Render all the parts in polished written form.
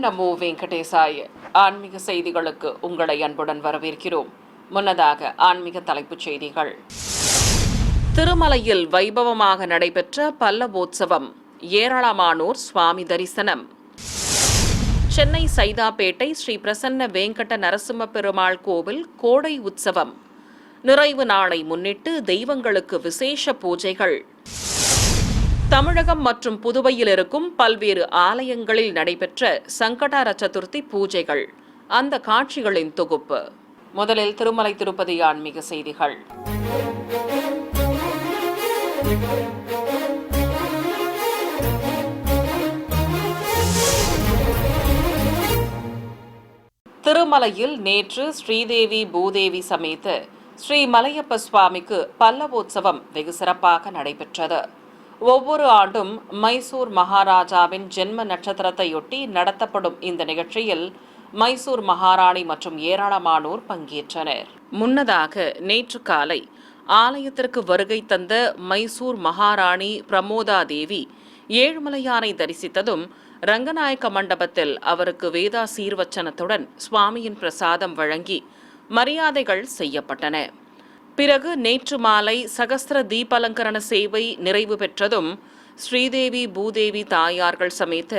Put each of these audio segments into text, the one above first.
நமோ வெங்கடேசாய. ஆன்மீக செய்திகளுக்கு உங்களை அன்புடன் வரவேற்கிறோம். முன்னதாக ஆன்மீக தலைப்புச் செய்திகள். திருமலையில் வைபவமாக நடைபெற்ற பல்லவோற்சவம், ஏராளமானோர் சுவாமி தரிசனம். சென்னை சைதாப்பேட்டை ஸ்ரீ பிரசன்ன வெங்கட நரசிம்ம பெருமாள் கோவில் கோடை உற்சவம் நிறைவு நாளை முன்னிட்டு தெய்வங்களுக்கு விசேஷ பூஜைகள். தமிழகம் மற்றும் புதுவையில் இருக்கும் பல்வேறு ஆலயங்களில் நடைபெற்ற சங்கடஹர சதுர்த்தி பூஜைகள், அந்த காட்சிகளின் தொகுப்பு. முதலில் திருமலை திருப்பதி ஆன்மீக செய்திகள். திருமலையில் நேற்று ஸ்ரீதேவி பூதேவி சமேத ஸ்ரீ மலையப்ப சுவாமிக்கு பல்லவோற்சவம் வெகு சிறப்பாக நடைபெற்றது. ஒவ்வொரு ஆண்டும் மைசூர் மகாராஜாவின் ஜென்ம நட்சத்திரத்தையொட்டி நடத்தப்படும் இந்த நிகழ்ச்சியில் மைசூர் மகாராணி மற்றும் ஏராளமானோர் பங்கேற்றனர். முன்னதாக நேற்று காலை ஆலயத்திற்கு வருகை தந்த மைசூர் மகாராணி பிரமோதா தேவி ஏழுமலையானை தரிசித்ததும் ரங்கநாயக்க மண்டபத்தில் அவருக்கு வேதா சீர்வச்சனத்துடன் சுவாமியின் பிரசாதம் வழங்கி மரியாதைகள் செய்யப்பட்டன. பிறகு நேற்று மாலை சகஸ்திர தீபாலங்கரண சேவை நிறைவு பெற்றதும் ஸ்ரீதேவி பூதேவி தாயார்கள் சமேத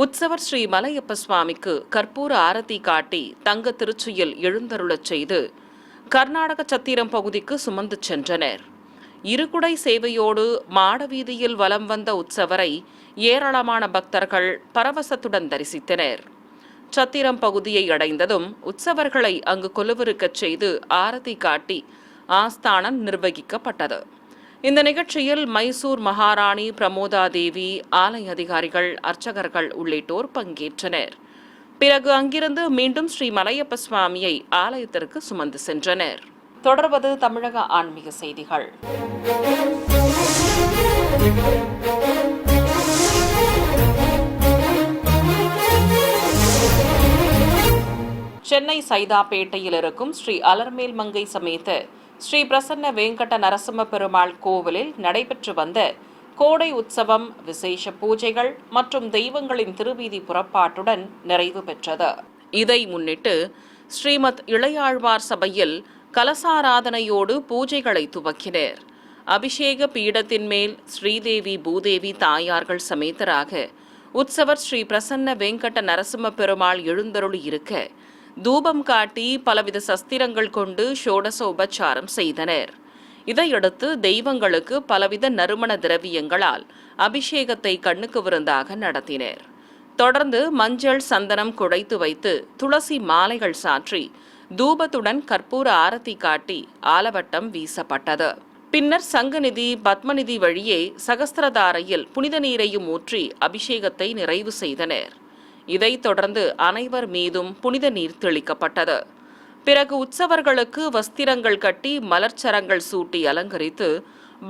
உற்சவர் ஸ்ரீ மலையப்ப சுவாமிக்கு கற்பூர ஆரத்தி காட்டி தங்க திருச்சியில் எழுந்தருளச் செய்து கர்நாடக சத்திரம் பகுதிக்கு சுமந்து சென்றனர். இருகுடை சேவையோடு மாடவீதியில் வலம் வந்த உற்சவரை ஏராளமான பக்தர்கள் பரவசத்துடன் தரிசித்தனர். சத்திரம் பகுதியை அடைந்ததும் உற்சவர்களை அங்கு கொலுவிருக்கச் செய்து ஆரத்தி காட்டி ஆஸ்தானம் நிர்வகிக்கப்பட்டது. இந்த நிகழ்ச்சியில் மைசூர் மகாராணி பிரமோதா தேவி, ஆலய அதிகாரிகள், அர்ச்சகர்கள் உள்ளிட்டோர் பங்கேற்றனர். பிறகு அங்கிருந்து மீண்டும் ஸ்ரீ மலையப்ப சுவாமியை ஆலயத்திற்கு சுமந்து சென்றனர். தொடர்வது தமிழக ஆன்மீக செய்திகள். சென்னை சைதாப்பேட்டையில் இருக்கும் ஸ்ரீ அலர்மேல் மங்கை சமேத ஸ்ரீ பிரசன்ன வெங்கட நரசிம்ம பெருமாள் கோவிலில் நடைபெற்று வந்த கோடை உற்சவம் விசேஷ பூஜைகள் மற்றும் தெய்வங்களின் திருவீதி புறப்பாட்டுடன் நிறைவு பெற்றது. இதை முன்னிட்டு ஸ்ரீமத் இளையாழ்வார் சபையில் கலசாராதனையோடு பூஜைகளை துவக்கினர். அபிஷேக பீடத்தின் மேல் ஸ்ரீதேவி பூதேவி தாயார்கள் சமேதராக உற்சவர் ஸ்ரீ பிரசன்ன வெங்கட நரசிம்ம பெருமாள் எழுந்தருளி இருக்க தூபம் காட்டி பலவித சஸ்திரங்கள் கொண்டு ஷோடச உபச்சாரம் செய்தனர். இதையடுத்து தெய்வங்களுக்கு பலவித நறுமண திரவியங்களால் அபிஷேகத்தை கண்ணுக்கு விருந்தாக நடத்தினர். தொடர்ந்து மஞ்சள் சந்தனம் குழைத்து வைத்து துளசி மாலைகள் சாற்றி தூபத்துடன் கற்பூர ஆரத்தி காட்டி ஆலவட்டம் வீசப்பட்டது. பின்னர் சங்கநிதி பத்மநிதி வழியே சகஸ்திரதாரையில் புனித நீரையும் ஊற்றி அபிஷேகத்தை நிறைவு செய்தனர். இதைத் தொடர்ந்து அனைவர் மீதும் புனித நீர் தெளிக்கப்பட்டது. பிறகு உற்சவர்களுக்கு வஸ்திரங்கள் கட்டி மலர்ச்சரங்கள் சூட்டி அலங்கரித்து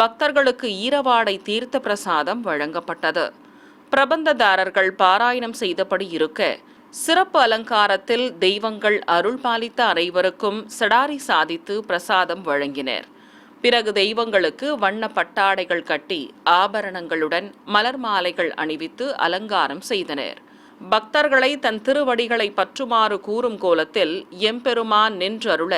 பக்தர்களுக்கு ஈரவாடை தீர்த்த பிரசாதம் வழங்கப்பட்டது. பிரபந்ததாரர்கள் பாராயணம் செய்தபடி இருக்க சிறப்பு அலங்காரத்தில் தெய்வங்கள் அருள் பாலித்த அனைவருக்கும் சடாரி சாதித்து பிரசாதம் வழங்கினர். பிறகு தெய்வங்களுக்கு வண்ண பட்டாடைகள் கட்டி ஆபரணங்களுடன் மலர் மாலைகள் அணிவித்து அலங்காரம் செய்தனர். பக்தர்களை தன் திருவடிகளை பற்றுமாறு கூறும் கோலத்தில் எம்பெருமான் நின்றருள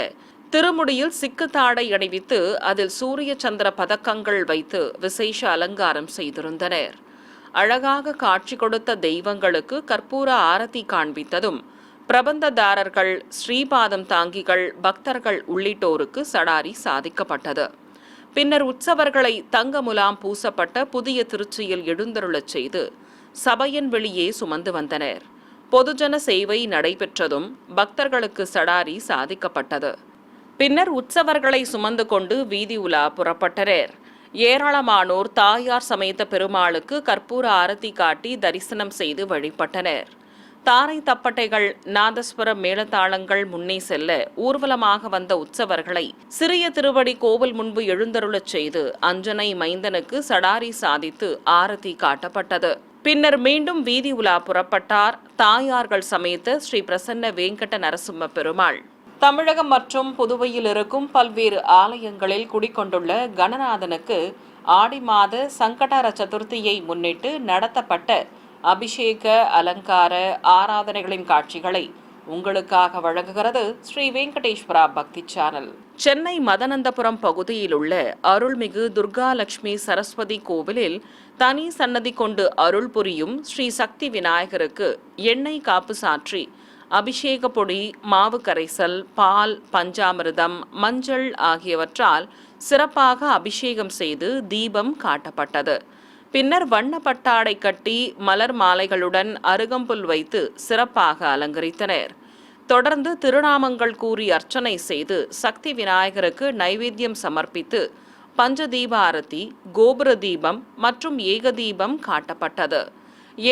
திருமுடியில் சிக்கு தாடை அணிவித்து அதில் சூரிய சந்திர பதக்கங்கள் வைத்து விசேஷ அலங்காரம் செய்திருந்தனர். அழகாக காட்சி கொடுத்த தெய்வங்களுக்கு கற்பூர ஆரத்தி காண்பித்ததும் பிரபந்ததாரர்கள், ஸ்ரீபாதம் தாங்கிகள், பக்தர்கள் உள்ளிட்டோருக்கு சடாரி சாதிக்கப்பட்டது. பின்னர் உற்சவர்களை தங்க முலாம் பூசப்பட்ட புதிய திருச்சியில் எழுந்தருளச் செய்து சபையின் வெளியே சுமந்து வந்தனர். பொதுஜன சேவை நடைபெற்றதும் பக்தர்களுக்கு சடாரி சாதிக்கப்பட்டது. பின்னர் உற்சவர்களை சுமந்து கொண்டு வீதி உலா புறப்பட்டனர். ஏராளமானோர் தாயார் சமேத பெருமாளுக்கு கற்பூர ஆரத்தி காட்டி தரிசனம் செய்து வழிபட்டனர். தாரை தப்பட்டைகள், நாதஸ்வர மேளதாளங்கள் முன்னே செல்ல ஊர்வலமாக வந்த உற்சவர்களை சிறிய திருவடி கோவில் முன்பு எழுந்தருளச் செய்து அஞ்சனை மைந்தனுக்கு சடாரி சாதித்து ஆரத்தி காட்டப்பட்டது. பின்னர் மீண்டும் வீதி உலா புறப்பட்டார் தாயார்கள் சமேத ஸ்ரீ பிரசன்ன வெங்கட நரசிம்ம பெருமாள். தமிழகம் மற்றும் புதுவையில் இருக்கும் பல்வேறு ஆலயங்களில் குடிக்கொண்டுள்ள கணநாதனுக்கு ஆடி மாத சங்கடஹர சதுர்த்தியை முன்னிட்டு நடத்தப்பட்ட அபிஷேக, அலங்கார, ஆராதனைகளின் காட்சிகளை உங்களுக்காக வழங்குகிறது ஸ்ரீ வெங்கடேஸ்வரா பக்தி சேனல். சென்னை மதனந்தபுரம் பகுதியில் உள்ள அருள்மிகு துர்காலட்சுமி சரஸ்வதி கோவிலில் தனி சன்னதி கொண்டு அருள் புரியும் ஸ்ரீ சக்தி விநாயகருக்கு எண்ணெய் காப்பு சாற்றி அபிஷேக பொடி, மாவு கரைசல், பால், பஞ்சாமிர்தம், மஞ்சள் ஆகியவற்றால் சிறப்பாக அபிஷேகம் செய்து தீபம் காட்டப்பட்டது. பின்னர் வண்ண பட்டாடை கட்டி மலர் மாலைகளுடன் அருகம்புல் வைத்து சிறப்பாக அலங்கரித்தனர். தொடர்ந்து திருநாமங்கள் கூறி அர்ச்சனை செய்து சக்தி விநாயகருக்கு நைவேத்தியம் சமர்ப்பித்து பஞ்சதீப ஆரத்தி, கோபுர தீபம் மற்றும் ஏக தீபம் காட்டப்பட்டது.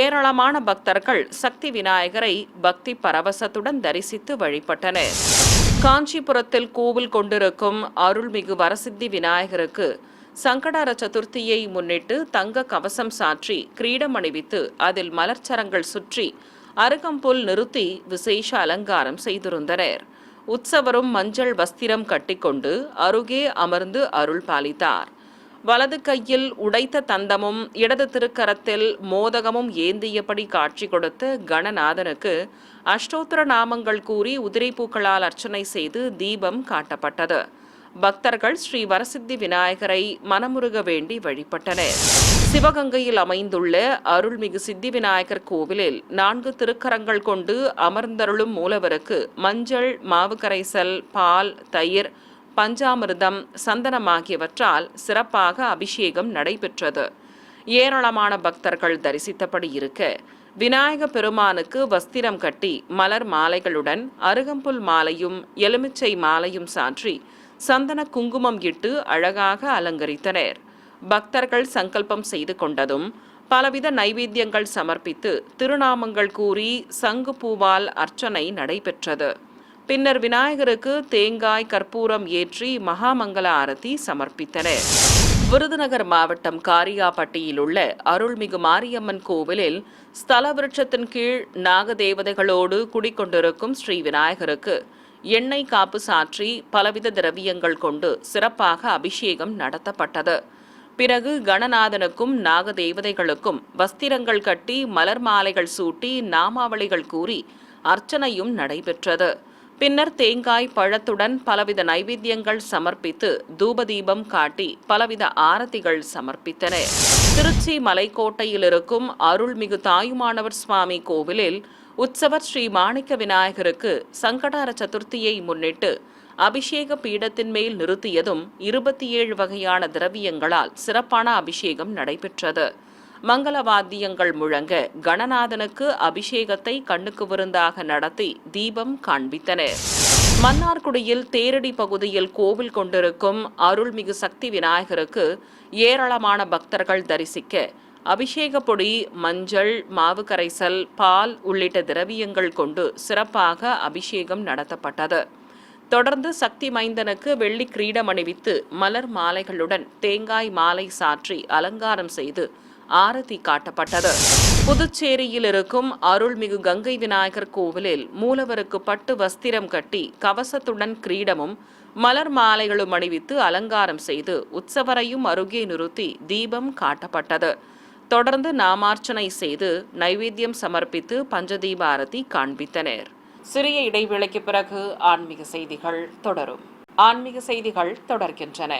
ஏராளமான பக்தர்கள் சக்தி விநாயகரை பக்தி பரவசத்துடன் தரிசித்து வழிபட்டனர். காஞ்சிபுரத்தில் கோவில் கொண்டிருக்கும் அருள்மிகு வரசித்தி விநாயகருக்கு சங்கடஹர சதுர்த்தியை முன்னிட்டு தங்க கவசம் சாற்றி கிரீடம் அணிவித்து அதில் மலர்ச்சரங்கள் சுற்றி அருகம்புல் நிறுத்தி விசேஷ அலங்காரம் செய்திருந்தனர். உற்சவரும் மஞ்சள் வஸ்திரம் கட்டிக்கொண்டு அருகே அமர்ந்து அருள் பாலித்தார். வலது கையில் உடைத்த தந்தமும் இடது திருக்கரத்தில் மோதகமும் ஏந்தியபடி காட்சி கொடுத்த கணநாதனுக்கு அஷ்டோத்திர நாமங்கள் கூறி உதிரைப்பூக்களால் அர்ச்சனை செய்து தீபம் காட்டப்பட்டது. பக்தர்கள் ஸ்ரீ வரசித்தி விநாயகரை மனமுருக வேண்டி வழிபட்டனர். சிவகங்கையில் அமைந்துள்ள அருள்மிகு சித்தி விநாயகர் கோவிலில் 4 திருக்கரங்கள் கொண்டு அமர்ந்தருளும் மூலவருக்கு மஞ்சள், மாவு கரைசல், பால், தயிர், பஞ்சாமிர்தம், சந்தனம் ஆகியவற்றால் சிறப்பாக அபிஷேகம் நடைபெற்றது. ஏராளமான பக்தர்கள் தரிசித்தபடி இருக்க விநாயக பெருமானுக்கு வஸ்திரம் கட்டி மலர் மாலைகளுடன் அருகம்புல் மாலையும் எலுமிச்சை மாலையும் சாற்றி சந்தன குங்குமம் இட்டு அழகாக அலங்கரித்தனர். பக்தர்கள் சங்கல்பம் செய்து கொண்டதும் பலவித நைவேத்தியங்கள் சமர்ப்பித்து திருநாமங்கள் கூறி சங்கு பூவால் அர்ச்சனை நடைபெற்றது. பின்னர் விநாயகருக்கு தேங்காய், கற்பூரம் ஏற்றி மகாமங்கல ஆரத்தி சமர்ப்பித்தனர். விருதுநகர் மாவட்டம் காரியாபட்டியில் உள்ள அருள்மிகு மாரியம்மன் கோவிலில் ஸ்தல விருட்சத்தின் கீழ் நாகதேவதைகளோடு குடிக்கொண்டிருக்கும் ஸ்ரீ விநாயகருக்கு எண்ணெய் காப்பு சாற்றி பலவித திரவியங்கள் கொண்டு சிறப்பாக அபிஷேகம் நடத்தப்பட்டது. பிறகு கணநாதனுக்கும் நாகதேவதைகளுக்கும் வஸ்திரங்கள் கட்டி மலர் மாலைகள் சூட்டி நாமாவளிகள் கூறி அர்ச்சனையும் நடைபெற்றது. பின்னர் தேங்காய், பழத்துடன் பலவித நைவேத்தியங்கள் சமர்ப்பித்து தூபதீபம் காட்டி பலவித ஆரத்திகள் சமர்ப்பித்தனர். திருச்சி மலைக்கோட்டையில் இருக்கும் அருள்மிகு தாயுமானவர் சுவாமி கோவிலில் உற்சவர் ஸ்ரீ மாணிக்க விநாயகருக்கு சங்கடஹர சதுர்த்தியை முன்னிட்டு அபிஷேக பீடத்தின் மேல் நிறுத்தியதும் 27 வகையான திரவியங்களால் சிறப்பான அபிஷேகம் நடைபெற்றது. மங்கள வாத்தியங்கள் முழங்க கணநாதனுக்கு அபிஷேகத்தை கண்ணுக்கு விருந்தாக நடத்தி தீபம் காண்பித்தனர். மன்னார்குடியில் தேரடி பகுதியில் கோவில் கொண்டிருக்கும் அருள்மிகு சக்தி விநாயகருக்கு ஏராளமான பக்தர்கள் தரிசிக்க அபிஷேக பொடி, மஞ்சள், மாவு கரைசல், பால் உள்ளிட்ட திரவியங்கள் கொண்டு சிறப்பாக அபிஷேகம் நடத்தப்பட்டது. தொடர்ந்து சக்தி மைந்தனுக்கு வெள்ளி கிரீடம் அணிவித்து மலர் மாலைகளுடன் தேங்காய் மாலை சாற்றி அலங்காரம் செய்து ஆரத்தி காட்டப்பட்டது. புதுச்சேரியில் இருக்கும் அருள்மிகு கங்கை விநாயகர் கோவிலில் மூலவருக்கு பட்டு வஸ்திரம் கட்டி கவசத்துடன் கிரீடமும் மலர் மாலைகளும் அணிவித்து அலங்காரம் செய்து உற்சவரையும் அருகே நிறுத்தி தீபம் காட்டப்பட்டது. தொடர்ந்து நாமார்ச்சனை செய்து நைவேத்தியம் சமர்ப்பித்து பஞ்சதீப ஆரத்தி காண்பித்தனர். சிறிய இடைவேளைக்கு பிறகு ஆன்மீக செய்திகள் தொடரும். ஆன்மீக செய்திகள் தொடர்கின்றன.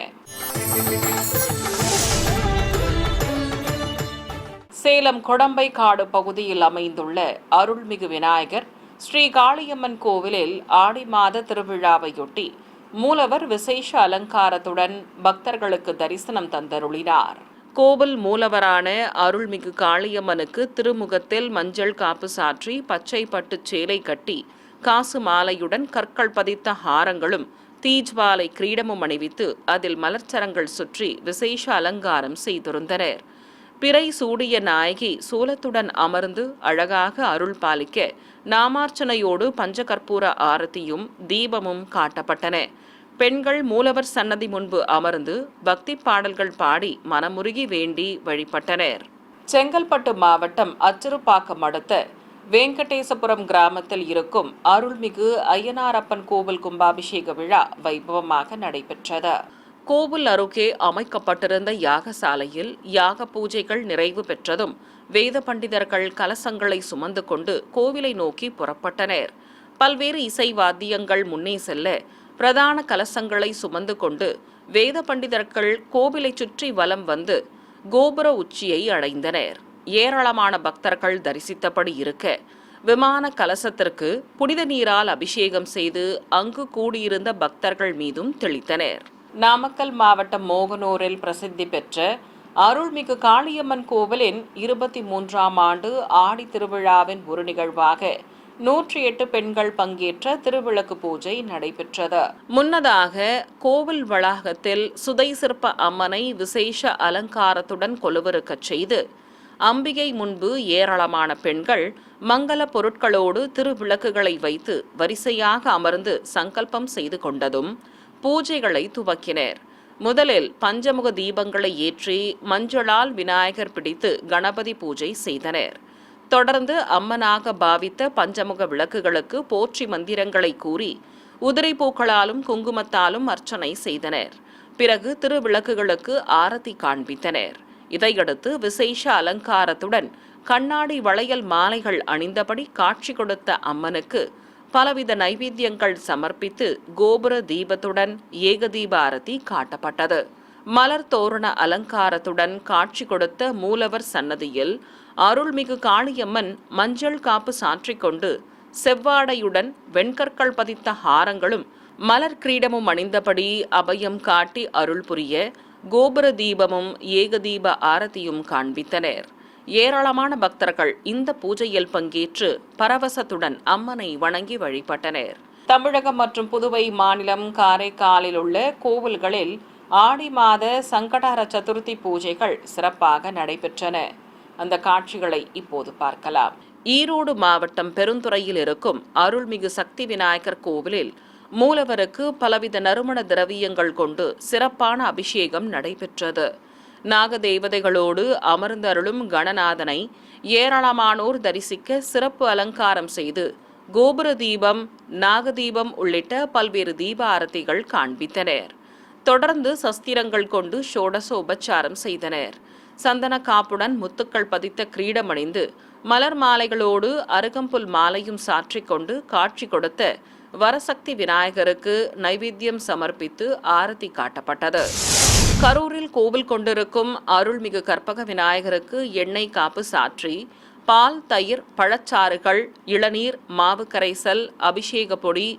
சேலம் கொடம்பைக்காடு பகுதியில் அமைந்துள்ள அருள்மிகு விநாயகர் ஸ்ரீ காளியம்மன் கோவிலில் ஆடி மாத திருவிழாவையொட்டி மூலவர் விசேஷ அலங்காரத்துடன் பக்தர்களுக்கு தரிசனம் தந்தருளினார். கோவில் மூலவரான அருள்மிகு காளியம்மனுக்கு திருமுகத்தில் மஞ்சள் காப்பு சாற்றி பச்சை பட்டு சேலை கட்டி காசு மாலையுடன் கற்கள் பதித்த ஹாரங்களும் தீஜ்வாலை கிரீடமும் அணிவித்து அதில் மலர்ச்சரங்கள் சுற்றி விசேஷ அலங்காரம் செய்திருந்தனர். பிறை சூடிய நாயகி சூலத்துடன் அமர்ந்து அழகாக அருள் பாலிக்க நாமார்ச்சனையோடு பஞ்சகற்பூர ஆரத்தியும் தீபமும் காட்டப்பட்டன. பெண்கள் மூலவர் சன்னதி முன்பு அமர்ந்து பக்தி பாடல்கள் பாடி மனமுருகி வேண்டி வழிபட்டனர். செங்கல்பட்டு மாவட்டம் அச்சிறுபாக்கம் அடுத்த வெங்கடேசபுரம் கிராமத்தில் இருக்கும் அருள்மிகு ஐயனாரப்பன் கோவில் கும்பாபிஷேக விழா வைபவமாக நடைபெற்றது. கோவில் அருகே அமைக்கப்பட்டிருந்த யாகசாலையில் யாக பூஜைகள் நிறைவு பெற்றதும் வேத பண்டிதர்கள் கலசங்களை சுமந்து கொண்டு கோவிலை நோக்கி புறப்பட்டனர். பல்வேறு இசை வாத்தியங்கள் முன்னே செல்ல பிரதான கலசங்களை சுமந்து கொண்டு வேத பண்டிதர்கள் கோவிலை சுற்றி வலம் வந்து கோபுர உச்சியை அடைந்தனர். ஏராளமான பக்தர்கள் தரிசித்தபடி இருக்க விமான கலசத்திற்கு புனித நீரால் அபிஷேகம் செய்து அங்கு கூடியிருந்த பக்தர்கள் மீதும் தெளித்தனர். நாமக்கல் மாவட்டம் மோகனூரில் பிரசித்தி பெற்ற அருள்மிகு காளியம்மன் கோவிலின் 23ஆம் ஆண்டு ஆடி திருவிழாவின் ஒரு நிகழ்வாக 108 பெண்கள் பங்கேற்ற திருவிளக்கு பூஜை நடைபெற்றது. முன்னதாக கோவில் வளாகத்தில் சுதை சிற்ப அம்மனை விசேஷ அலங்காரத்துடன் கொலுவிருக்கச் செய்து அம்பிகை முன்பு ஏராளமான பெண்கள் மங்கள பொருட்களோடு திருவிளக்குகளை வைத்து வரிசையாக அமர்ந்து சங்கல்பம் செய்து கொண்டதும் பூஜைகளை துவக்கினர். முதலில் பஞ்சமுக தீபங்களை ஏற்றி மஞ்சளால் விநாயகர் பிடித்து கணபதி பூஜை செய்தனர். தொடர்ந்து அம்மனாக பாவித்த பஞ்சமுக விளக்குகளுக்கு போற்றி மந்திரங்களை கூறி உதிரை பூக்களாலும் குங்குமத்தாலும் அர்ச்சனை செய்தனர். பிறகு திருவிளக்குகளுக்கு ஆரத்தி காண்பித்தனர். இதையடுத்து விசேஷ அலங்காரத்துடன் கண்ணாடி வளையல் மாலைகள் அணிந்தபடி காட்சி கொடுத்த அம்மனுக்கு பலவித நைவேத்தியங்கள் சமர்ப்பித்து கோபுர தீபத்துடன் ஏகதீப ஆரத்தி காட்டப்பட்டது. மலர் தோரண அலங்காரத்துடன் காட்சி கொடுத்த மூலவர் சன்னதியில் அருள்மிகு காளியம்மன் மஞ்சள் காப்பு சாற்றிக்கொண்டு செவ்வாடையுடன் வெண்கற்கள் பதித்த ஹாரங்களும் மலர் கிரீடமும் அணிந்தபடி அபயம் காட்டி அருள் புரிய கோபுர தீபமும் ஏகதீப ஆரத்தியும் காண்பித்தனர். ஏராளமான பக்தர்கள் இந்த பூஜையில் பங்கேற்று பரவசத்துடன் அம்மனை வணங்கி வழிபட்டனர். தமிழகம் மற்றும் புதுவை மாநிலம் காரைக்காலில் உள்ள கோவில்களில் ஆடி மாத சங்கடஹர சதுர்த்தி பூஜைகள் சிறப்பாக நடைபெற்றன. அந்த காட்சிகளை இப்போது பார்க்கலாம். ஈரோடு மாவட்டம் பெருந்துறையில் இருக்கும் அருள்மிகு சக்தி விநாயகர் கோவிலில் மூலவருக்கு பலவித நறுமண திரவியங்கள் கொண்டு சிறப்பான அபிஷேகம் நடைபெற்றது. நாகதேவதைகளோடு அமர்ந்தருளும் கணநாதனை ஏராளமானோர் தரிசிக்க சிறப்பு அலங்காரம் செய்து கோபுர தீபம், நாகதீபம் உள்ளிட்ட பல்வேறு தீப ஆரத்திகள் காண்பித்தனர். தொடர்ந்து சஸ்திரங்கள் கொண்டு ஷோடச உபச்சாரம் செய்தனர். சந்தன காப்புடன் முத்துக்கள் பதித்த கிரீடமணிந்து மலர் மாலைகளோடு அருகம்புல் மாலையும் சாற்றிக்கொண்டு காட்சி கொடுத்த வரசக்தி விநாயகருக்கு நைவேத்தியம் சமர்ப்பித்து ஆரத்தி காட்டப்பட்டது. கரூரில் கோவில் கொண்டிருக்கும் அருள்மிகு கற்பக விநாயகருக்கு எண்ணெய் காப்பு சாற்றி பால், தயிர், பழச்சாறுகள், இளநீர், மாவு கரைசல், அபிஷேக பொடி,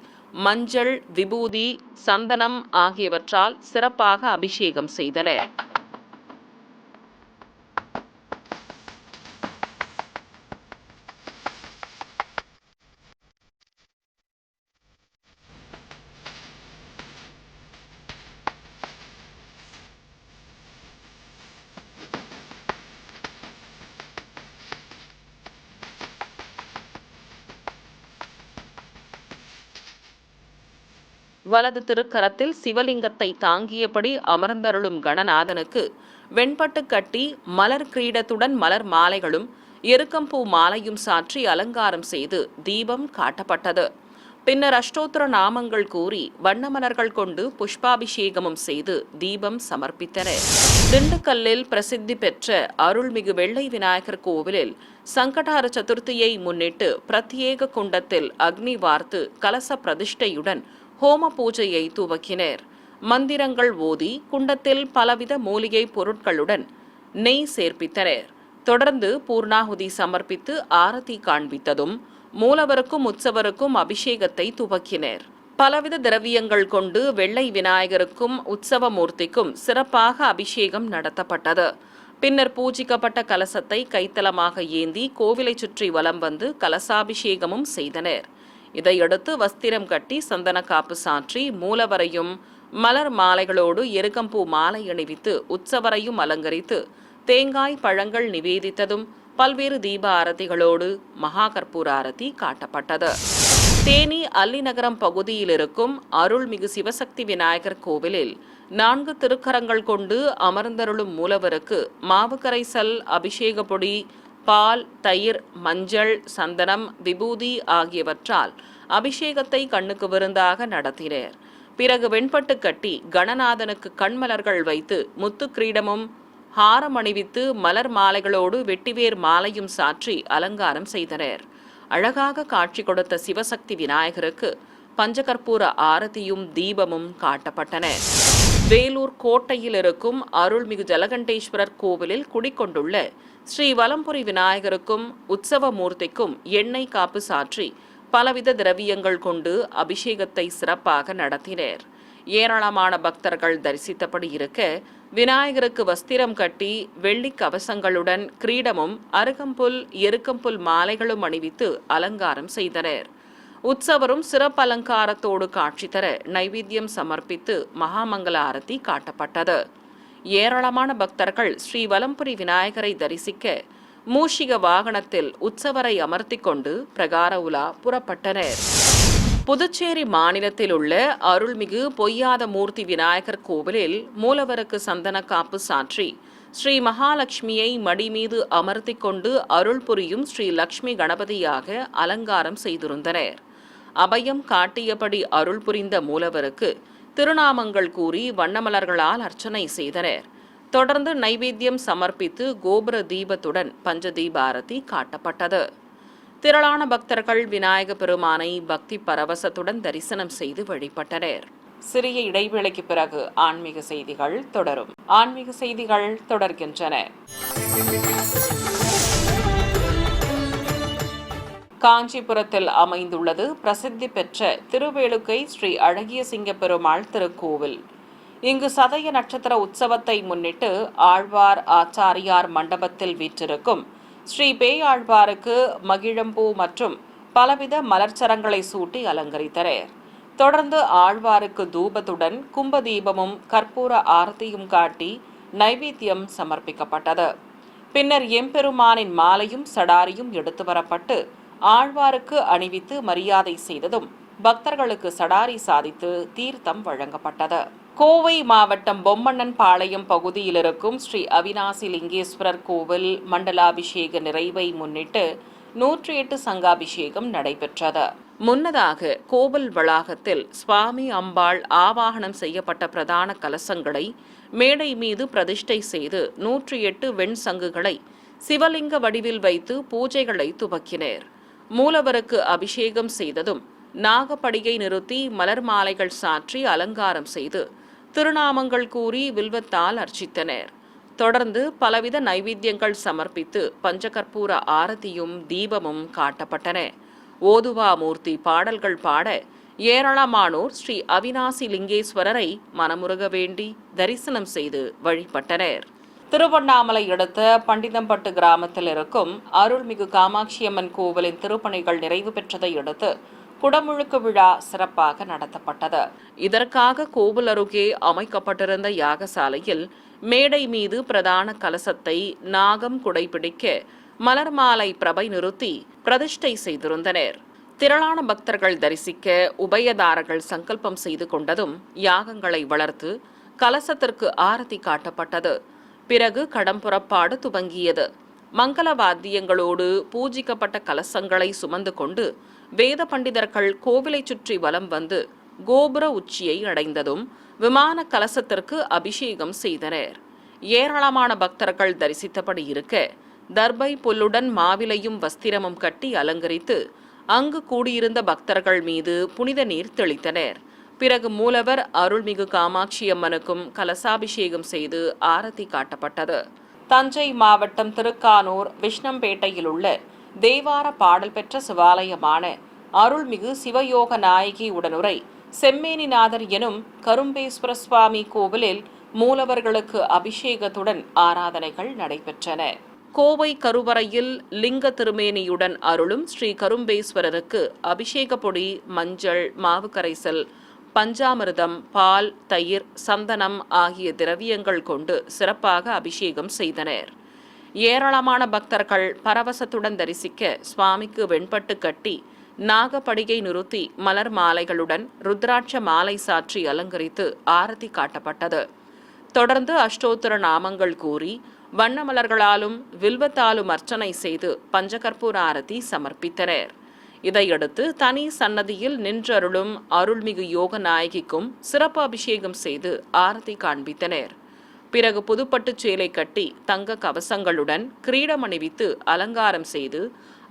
மஞ்சள், விபூதி, சந்தனம் ஆகியவற்றால் சிறப்பாக அபிஷேகம் செய்தனர். வலது திருக்கரத்தில் சிவலிங்கத்தை தாங்கியபடி அமர்ந்தருளும் கணநாதனுக்கு வெண்பட்டு கட்டி மலர் கிரீடத்துடன் மலர் மாலைகளும் எருக்கம்பூ மாலையும் சாற்றி அலங்காரம் செய்து தீபம் காட்டப்பட்டது. பின்னர் அஷ்டோத்திர நாமங்கள் கூறி வண்ணமலர்கள் கொண்டு புஷ்பாபிஷேகமும் செய்து தீபம் சமர்ப்பித்தனர். திண்டுக்கல்லில் பிரசித்தி பெற்ற அருள்மிகு வெள்ளை விநாயகர் கோவிலில் சங்கடஹர சதுர்த்தியை முன்னிட்டு பிரத்யேக குண்டத்தில் அக்னி வார்த்து கலச பிரதிஷ்டையுடன் ஹோம பூஜையை துவக்கினர். மந்திரங்கள் ஓதி குண்டத்தில் பலவித மூலிகை பொருட்களுடன் நெய் சேர்ப்பித்தனர். தொடர்ந்து பூர்ணாகுதி சமர்ப்பித்து ஆரத்தி காண்பித்ததும் மூலவருக்கும் உற்சவருக்கும் அபிஷேகத்தை துவக்கினர். பலவித திரவியங்கள் கொண்டு வெள்ளை விநாயகருக்கும் உற்சவ மூர்த்திக்கும் சிறப்பாக அபிஷேகம் நடத்தப்பட்டது. பின்னர் பூஜிக்கப்பட்ட கலசத்தை கைத்தலமாக ஏந்தி கோவிலை சுற்றி வலம் வந்து கலசாபிஷேகமும் செய்தனர். இதையடுத்து வஸ்திரம் கட்டி சந்தன காப்பு சாற்றி மூலவரையும் மலர் மாலைகளோடு எருக்கம்பூ மாலை அணிவித்து உற்சவரையும் அலங்கரித்து தேங்காய் பழங்கள் நிவேதித்ததும் பல்வேறு தீப ஆரத்திகளோடு மகா கற்பூர ஆரத்தி காட்டப்பட்டது. தேனி அல்லிநகரம் பகுதியில் இருக்கும் அருள்மிகு சிவசக்தி விநாயகர் கோவிலில் 4 திருக்கரங்கள் கொண்டு அமர்ந்தருளும் மூலவருக்கு மாவு கரைசல், அபிஷேக பொடி, பால், தயிர், மஞ்சள், சந்தனம், விபூதி ஆகியவற்றால் அபிஷேகத்தை கண்ணுக்கு விருந்தாக நடத்தினர். பிறகு வெண்பட்டு கட்டி கணநாதனுக்கு கண்மலர்கள் வைத்து முத்து கிரீடமும் ஹாரம் அணிவித்து மலர் மாலைகளோடு வெட்டிவேர் மாலையும் சாற்றி அலங்காரம் செய்தனர். அழகாக காட்சி கொடுத்த சிவசக்தி விநாயகருக்கு பஞ்சகற்பூர ஆரத்தியும் தீபமும் காட்டப்பட்டன. வேலூர் கோட்டையில் இருக்கும் அருள்மிகு ஜலகண்டேஸ்வரர் கோவிலில் குடிக்கொண்டுள்ள ஸ்ரீ வலம்புரி விநாயகருக்கும் உற்சவ மூர்த்திக்கும் எண்ணெய் காப்பு சாற்றி பலவித திரவியங்கள் கொண்டு அபிஷேகத்தை சிறப்பாக நடத்தினர். ஏராளமான பக்தர்கள் தரிசித்தபடி இருக்க விநாயகருக்கு வஸ்திரம் கட்டி வெள்ளி கவசங்களுடன் கிரீடமும் அருகம்புல் எருக்கம்புல் மாலைகளும் அணிவித்து அலங்காரம் செய்தனர். உற்சவரும் சிறப்பு அலங்காரத்தோடு காட்சி தர நைவேத்தியம் சமர்ப்பித்து மகாமங்கல ஆரத்தி காட்டப்பட்டது. ஏராளமான பக்தர்கள் ஸ்ரீ வலம்புரி விநாயகரை தரிசிக்க மூஷிக வாகனத்தில் உற்சவரை அமர்த்தி கொண்டு பிரகார உலா புறப்பட்டனர். புதுச்சேரி மாநிலத்தில் உள்ள அருள்மிகு பொய்யாத மூர்த்தி விநாயகர் கோவிலில் மூலவருக்கு சந்தன காப்பு சாற்றி ஸ்ரீ மகாலட்சுமியை மடி மீது அமர்த்தி கொண்டு அருள் புரியும் ஸ்ரீ லக்ஷ்மி கணபதியாக அலங்காரம் செய்திருந்தனர். அபயம் காட்டியபடி அருள் புரிந்த மூலவருக்கு திருநாமங்கள் கூறி வண்ணமலர்களால் அர்ச்சனை செய்தனர். தொடர்ந்து நைவேத்தியம் சமர்ப்பித்து கோபுர தீபத்துடன் பஞ்சதீப ஆரத்தி காட்டப்பட்டது. திரளான பக்தர்கள் விநாயக பெருமானை பக்தி பரவசத்துடன் தரிசனம் செய்து வழிபட்டனர். சிறிய இடைவேளைக்கு பிறகு ஆன்மீக செய்திகள் தொடரும். ஆன்மீக செய்திகள் தொடர்கின்றன. காஞ்சிபுரத்தில் அமைந்துள்ளது பிரசித்தி பெற்ற திருவேலுக்கை ஸ்ரீ அழகிய சிங்க பெருமாள் திருக்கோவில். இங்கு சதய நட்சத்திர உற்சவத்தை முன்னிட்டு ஆழ்வார் ஆச்சாரியார் மண்டபத்தில் வீற்றிருக்கும் ஸ்ரீ பேயாழ்வாருக்கு மகிழம்பூ மற்றும் பலவித மலர்ச்சரங்களை சூட்டி அலங்கரித்தனர். தொடர்ந்து ஆழ்வாருக்கு தூபத்துடன் கும்பதீபமும் கற்பூர ஆரத்தியும் காட்டி நைவேத்தியம் சமர்ப்பிக்கப்பட்டது. பின்னர் எம்பெருமானின் மாலையும் சடாரியும் எடுத்து வரப்பட்டு ஆழ்வாருக்கு அணிவித்து மரியாதை செய்ததும் பக்தர்களுக்கு சடாரி சாதித்து தீர்த்தம் வழங்கப்பட்டது. கோவை மாவட்டம் பொம்மண்ணன் பாளையம் பகுதியில் இருக்கும் ஸ்ரீ அவினாசி லிங்கேஸ்வரர் கோவில் மண்டலாபிஷேக நிறைவை முன்னிட்டு 108 சங்காபிஷேகம் நடைபெற்றது. முன்னதாக கோவில் வளாகத்தில் சுவாமி அம்பாள் ஆவாகனம் செய்யப்பட்ட பிரதான கலசங்களை மேடை மீது பிரதிஷ்டை செய்து 108 வெண் சங்குகளை சிவலிங்க வடிவில் வைத்து பூஜைகளை துவக்கினர். மூலவருக்கு அபிஷேகம் செய்ததும் நாகப்படிகை நிறுத்தி மலர் மாலைகள் சாற்றி அலங்காரம் செய்து திருநாமங்கள் கூறி வில்வத்தால் அர்ச்சித்தனர். தொடர்ந்து பலவித நைவேத்தியங்கள் சமர்ப்பித்து பஞ்சகற்பூர ஆரத்தியும் தீபமும் காட்டப்பட்டன. ஓதுவா மூர்த்தி பாடல்கள் பாட ஏராளமானோர் ஸ்ரீ அவினாசி லிங்கேஸ்வரரை மனமுருக வேண்டி தரிசனம் செய்து வழிபட்டனர். திருவண்ணாமலை அடுத்த பண்டிதம்பட்டு கிராமத்தில் இருக்கும் அருள்மிகு காமாட்சியம்மன் கோவிலின் திருப்பணிகள் நிறைவு பெற்றதை அடுத்து குடமுழுக்கு விழா சிறப்பாக நடத்தப்பட்டது. இதற்காக கோவில் அருகே அமைக்கப்பட்டிருந்த யாகசாலையில் மேடை மீது பிரதான கலசத்தை நாகம் குடைபிடிக்க மலர் மாலை பிரபை நிறுத்தி பிரதிஷ்டை செய்திருந்தனர். திரளான பக்தர்கள் தரிசிக்க உபயதாரர்கள் சங்கல்பம் செய்து கொண்டதும் யாகங்களை வளர்த்து கலசத்திற்கு ஆரத்தி காட்டப்பட்டது. பிறகு கடம்புறப்பாடு துவங்கியது. மங்கள வாத்தியங்களோடு பூஜிக்கப்பட்ட கலசங்களை சுமந்து கொண்டு வேத பண்டிதர்கள் கோவிலை சுற்றி வலம் வந்து கோபுர உச்சியை அடைந்ததும் விமான கலசத்திற்கு அபிஷேகம் செய்தனர். ஏராளமான பக்தர்கள் தரிசித்தபடி இருக்க தர்பை புல்லுடன் மாவிலையும் வஸ்திரமும் கட்டி அலங்கரித்து அங்கு கூடியிருந்த பக்தர்கள் மீது புனித நீர் தெளித்தனர். பிறகு மூலவர் அருள்மிகு காமாட்சியம்மனுக்கும் கலசாபிஷேகம் செய்து ஆரத்தி காட்டப்பட்டது. தஞ்சை மாவட்டம் திருக்கானூர் விஷ்ணம்பேட்டையில் உள்ள தேவார பாடல் பெற்ற சிவாலயமான அருள்மிகு சிவயோக நாயகி உடனுரை செம்மேனிநாதர் எனும் கரும்பேஸ்வர சுவாமி கோவிலில் மூலவர்களுக்கு அபிஷேகத்துடன் ஆராதனைகள் நடைபெற்றன. கோவை கருவறையில் லிங்க திருமேனியுடன் அருளும் ஸ்ரீ கரும்பேஸ்வரருக்கு அபிஷேக பொடி, மஞ்சள், மாவு கரைசல், பஞ்சாமிர்தம், பால், தயிர், சந்தனம் ஆகிய திரவியங்கள் கொண்டு சிறப்பாக அபிஷேகம் செய்தனர். ஏராளமான பக்தர்கள் பரவசத்துடன் தரிசிக்க சுவாமிக்கு வெண்பட்டு கட்டி நாகப்படிகை நிறுத்தி மலர் மாலைகளுடன் ருத்ராட்ச மாலை சாற்றி அலங்கரித்து ஆரத்தி காட்டப்பட்டது. தொடர்ந்து அஷ்டோத்திர நாமங்கள் கூறி வண்ண மலர்களாலும் வில்வத்தாலும் அர்ச்சனை செய்து பஞ்சகற்பூர ஆரத்தி சமர்ப்பித்தனர். இதையடுத்து தனி சன்னதியில் நின்றருளும் அருள்மிகு யோக நாயகிக்கும் சிறப்பு அபிஷேகம் செய்து ஆரத்தி காண்பித்தனர். பிறகு புதுப்பட்டுச் சேலை கட்டி தங்க கவசங்களுடன் கிரீடம் அணிவித்து அலங்காரம் செய்து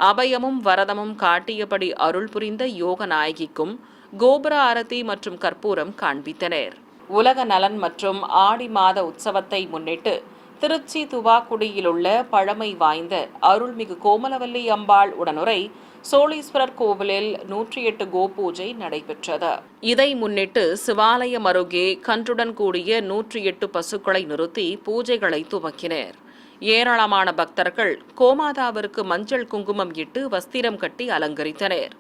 அபயமும் வரதமும் காட்டியபடி அருள் புரிந்த யோக நாயகிக்கும் கோபுர ஆரத்தி மற்றும் கற்பூரம் காண்பித்தனர். உலக நலன் மற்றும் ஆடி மாத உற்சவத்தை முன்னிட்டு திருச்சி துவாக்குடியிலுள்ள பழமை வாய்ந்த அருள்மிகு கோமலவல்லி அம்பாள் உடனுரை சோழீஸ்வரர் கோவிலில் 108 கோபூஜை நடைபெற்றது. இதை முன்னிட்டு சிவாலயம் அருகே கன்றுடன் கூடிய 108 பசுக்களை நிறுத்தி பூஜைகளை துவக்கினர். ஏராளமான பக்தர்கள் கோமாதாவிற்கு மஞ்சள் குங்குமம் இட்டு வஸ்திரம் கட்டி அலங்கரித்தனர்.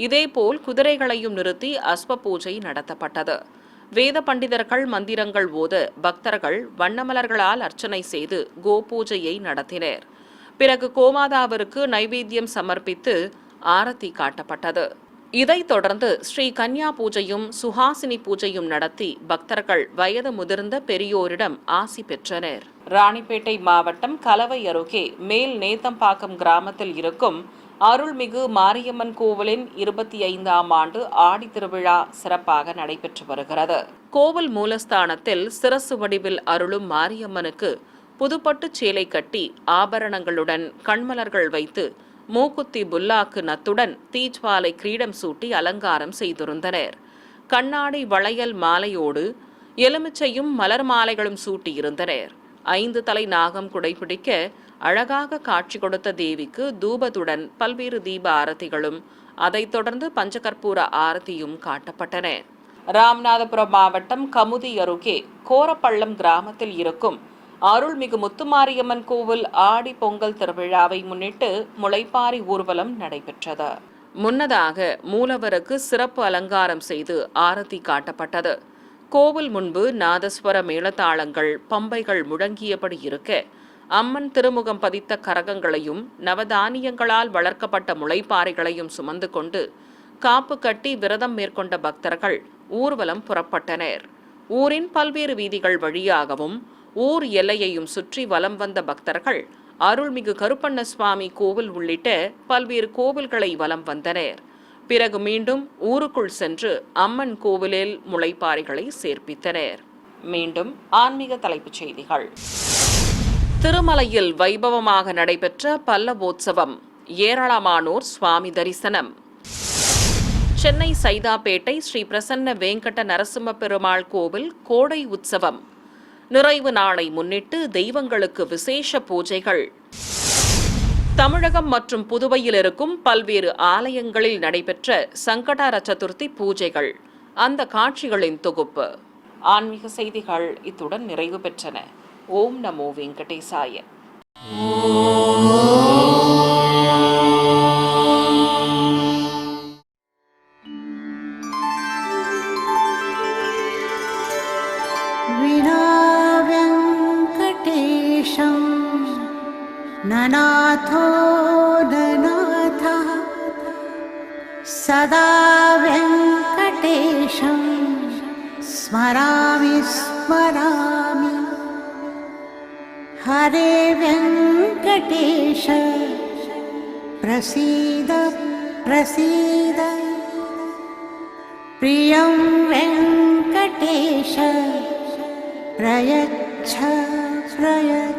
இதேபோல் குதிரைகளையும் நிறுத்தி அஸ்வ பூஜை நடத்தப்பட்டது. வேத பண்டிதர்கள் மந்திரங்கள் ஓத பக்தர்கள் வண்ணமலர்களால் அர்ச்சனை செய்து கோபூஜையை நடத்தினர். பிறகு கோமாதாவிற்கு நைவேத்தியம் சமர்ப்பித்து ஆரத்தி காட்டப்பட்டது. இதைத் தொடர்ந்து ஸ்ரீ கன்யா பூஜையும் சுஹாசினி பூஜையும் நடத்தி பக்தர்கள் வயது முதிர்ந்த பெரியோரிடம் ஆசி பெற்றனர். ராணிப்பேட்டை மாவட்டம் கலவை அருகே மேல் நேத்தம்பாக்கம் கிராமத்தில் இருக்கும் அருள்மிகு மாரியம்மன் கோவிலின் 25ஆம் ஆண்டு ஆடி திருவிழா சிறப்பாக நடைபெற்று வருகிறது. கோவில் மூலஸ்தானத்தில் சிரசு வடிவில் அருளும் மாரியம்மனுக்கு புதுப்பட்டுச் சேலை கட்டி ஆபரணங்களுடன் கண்மலர்கள் வைத்து மூக்குத்தி புல்லாக்கு நத்துடன் தீஜ்வாலை கிரீடம் சூட்டி அலங்காரம் செய்திருந்தனர். கண்ணாடி வளையல் மாலையோடு எலுமிச்சையும் மலர் மாலைகளும் சூட்டியிருந்தனர். 5 தலை நாகம் குடைபிடிக்க அழகாக காட்சி கொடுத்த தேவிக்கு தூபத்துடன் பல்வேறு தீப ஆரத்திகளும் அதைத் தொடர்ந்து பஞ்சகற்பூர ஆரத்தியும் காட்டப்பட்டன. ராமநாதபுரம் மாவட்டம் கமுதி அருகே கோரப்பள்ளம் கிராமத்தில் இருக்கும் அருள்மிகு முத்துமாரியம்மன் கோவில் ஆடி பொங்கல் திருவிழாவை முன்னிட்டு முளைப்பாரி ஊர்வலம் நடைபெற்றது. முன்னதாக மூலவருக்கு சிறப்பு அலங்காரம் செய்து ஆரத்தி காட்டப்பட்டது. கோவில் முன்பு நாதஸ்வர மேளதாளங்கள் பம்பைகள் முழங்கியபடி இருக்க அம்மன் திருமுகம் பதித்த கரகங்களையும் நவதானியங்களால் வளர்க்கப்பட்ட முளைப்பாறைகளையும் சுமந்து கொண்டு காப்பு கட்டி விரதம் மேற்கொண்ட பக்தர்கள் ஊர்வலம் புறப்பட்டனர். ஊரின் பல்வேறு வீதிகள் வழியாகவும் ஊர் எல்லையையும் சுற்றி வலம் வந்த பக்தர்கள் அருள்மிகு கருப்பண்ண சுவாமி கோவில் உள்ளிட்ட பல்வேறு கோவில்களை வலம் வந்தனர். பிறகு மீண்டும் ஊருக்குள் சென்று அம்மன் கோவிலில் முளைப்பாறைகளை சேர்ப்பித்தனர். மீண்டும் ஆன்மீக தலைப்புச் செய்திகள். திருமலையில் வைபவமாக நடைபெற்ற பல்லவோற்சவம், ஏராளமானோர் சுவாமி தரிசனம். சென்னை சைதாப்பேட்டை ஸ்ரீ பிரசன்ன வேங்கட நரசிம்ம பெருமாள் கோவில் கோடை உற்சவம் நிறைவு நாளை முன்னிட்டு தெய்வங்களுக்கு விசேஷ பூஜைகள். தமிழகம் மற்றும் புதுவையில் இருக்கும் பல்வேறு ஆலயங்களில் நடைபெற்ற சங்கடஹர சதுர்த்தி பூஜைகள், அந்த காட்சிகளின் தொகுப்பு. ஆன்மீக செய்திகள் இத்துடன் நிறைவு பெற்றன. ஓம் நமோ வெங்கடேசாய. ननाथो ननाथः सदा वेङ्कटेशं स्मरामि स्मरामि. हरे वेङ्कटेश प्रसीद प्रसीद. प्रियं वेङ्कटेश प्रयच्छ प्रयच्छ.